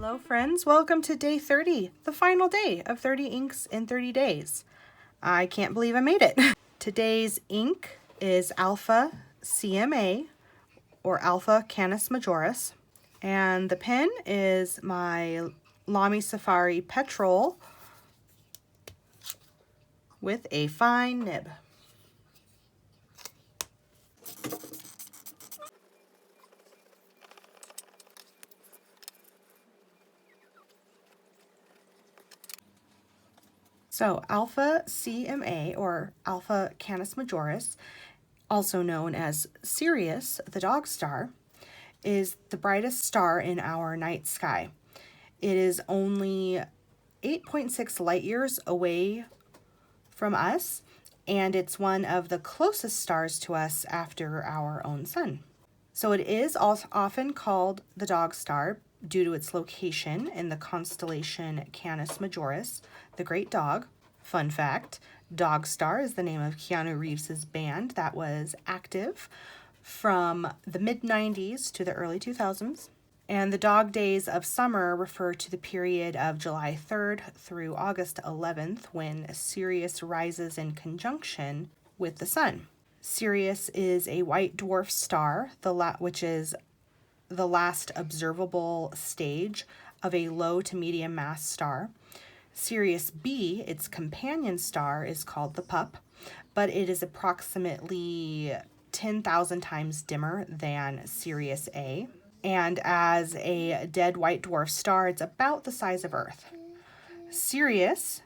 Hello friends, welcome to day 30, the final day of 30 inks in 30 days. I can't believe I made it. Today's ink is Alpha CMA or Alpha Canis Majoris, and the pen is my Lamy Safari Petrol with a fine nib. So Alpha CMA or Alpha Canis Majoris, also known as Sirius, the dog star, is the brightest star in our night sky. It is only 8.6 light years away from us, and it's one of the closest stars to us after our own sun. So it is also often called the dog star due to its location in the constellation Canis Majoris, the great dog. Fun fact, Dog Star is the name of Keanu Reeves' band that was active from the mid-90s to the early 2000s. And the dog days of summer refer to the period of July 3rd through August 11th when Sirius rises in conjunction with the sun. Sirius is a white dwarf star, which is the last observable stage of a low to medium mass star. Sirius B, its companion star, is called the Pup, but it is approximately 10,000 times dimmer than Sirius A. And as a dead white dwarf star, it's about the size of Earth. Sirius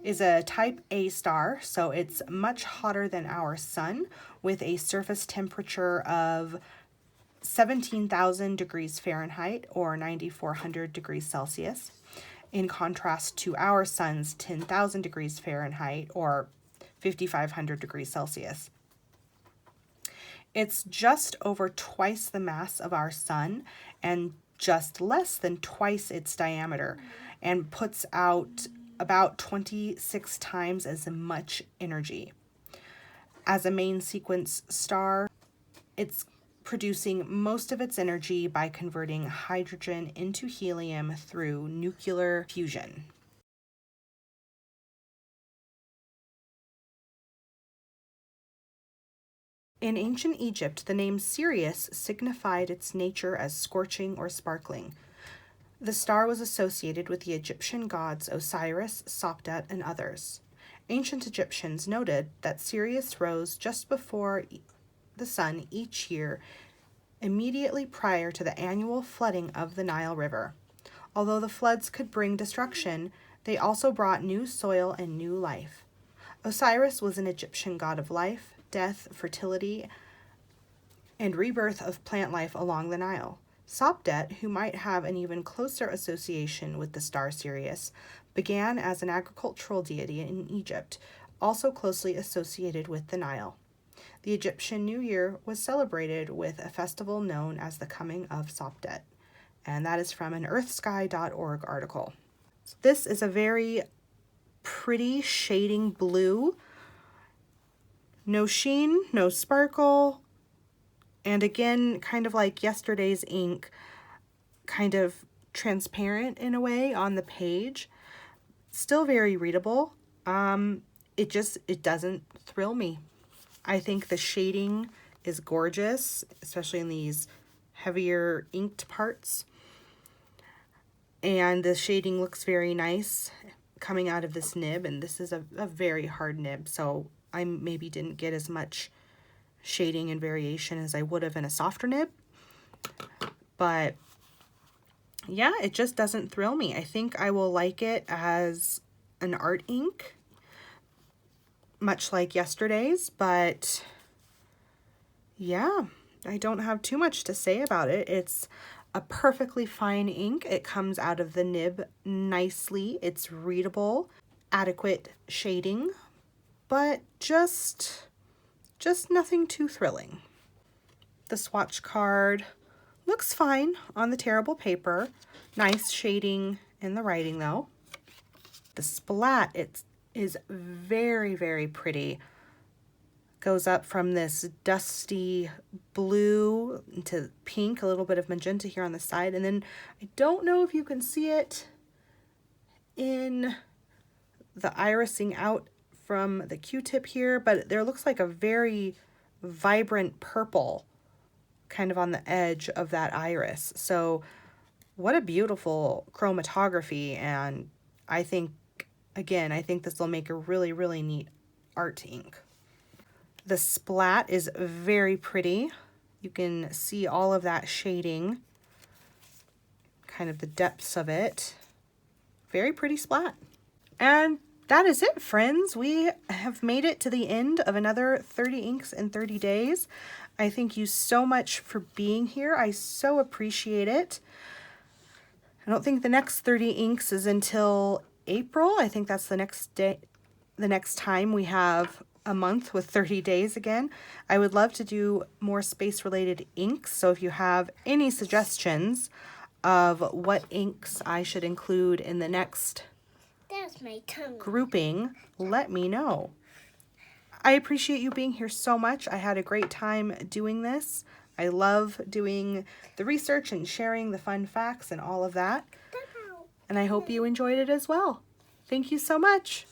is a type A star, so it's much hotter than our sun, with a surface temperature of 17,000 degrees Fahrenheit or 9,400 degrees Celsius, in contrast to our sun's 10,000 degrees Fahrenheit or 5,500 degrees Celsius. It's just over twice the mass of our sun and just less than twice its diameter, and puts out about 26 times as much energy. As a main sequence star, it's producing most of its energy by converting hydrogen into helium through nuclear fusion. In ancient Egypt, the name Sirius signified its nature as scorching or sparkling. The star was associated with the Egyptian gods Osiris, Sopdet, and others. Ancient Egyptians noted that Sirius rose just before the sun each year, immediately prior to the annual flooding of the Nile River. Although the floods could bring destruction, they also brought new soil and new life. Osiris was an Egyptian god of life, death, fertility, and rebirth of plant life along the Nile. Sopdet, who might have an even closer association with the star Sirius, began as an agricultural deity in Egypt, also closely associated with the Nile. The Egyptian New Year was celebrated with a festival known as the Coming of Sopdet, and that is from an earthsky.org article. This is a very pretty shading blue. No sheen, no sparkle, and again, kind of like yesterday's ink, kind of transparent in a way on the page. Still very readable. It doesn't thrill me. I think the shading is gorgeous, especially in these heavier inked parts. And the shading looks very nice coming out of this nib, and this is a very hard nib, so I maybe didn't get as much shading and variation as I would have in a softer nib. But yeah, it just doesn't thrill me. I think I will like it as an art ink, much like yesterday's, but yeah, I don't have too much to say about it. It's a perfectly fine ink. It comes out of the nib nicely. It's readable, adequate shading, but just nothing too thrilling. The swatch card looks fine on the terrible paper. Nice shading in the writing though. The splat, is very, very pretty. Goes up from this dusty blue to pink, a little bit of magenta here on the side. And then I don't know if you can see it in the irising out from the Q-tip here, but there looks like a very vibrant purple kind of on the edge of that iris. So what a beautiful chromatography. And I think, again, I think this will make a really, really neat art ink. The splat is very pretty. You can see all of that shading, kind of the depths of it. Very pretty splat. And that is it, friends. We have made it to the end of another 30 inks in 30 days. I thank you so much for being here. I so appreciate it. I don't think the next 30 inks is until April. I think that's the next day, the next time we have a month with 30 days again. I would love to do more space-related inks, so if you have any suggestions of what inks I should include in the next grouping, let me know. I appreciate you being here so much. I had a great time doing this. I love doing the research and sharing the fun facts and all of that. And I hope you enjoyed it as well. Thank you so much.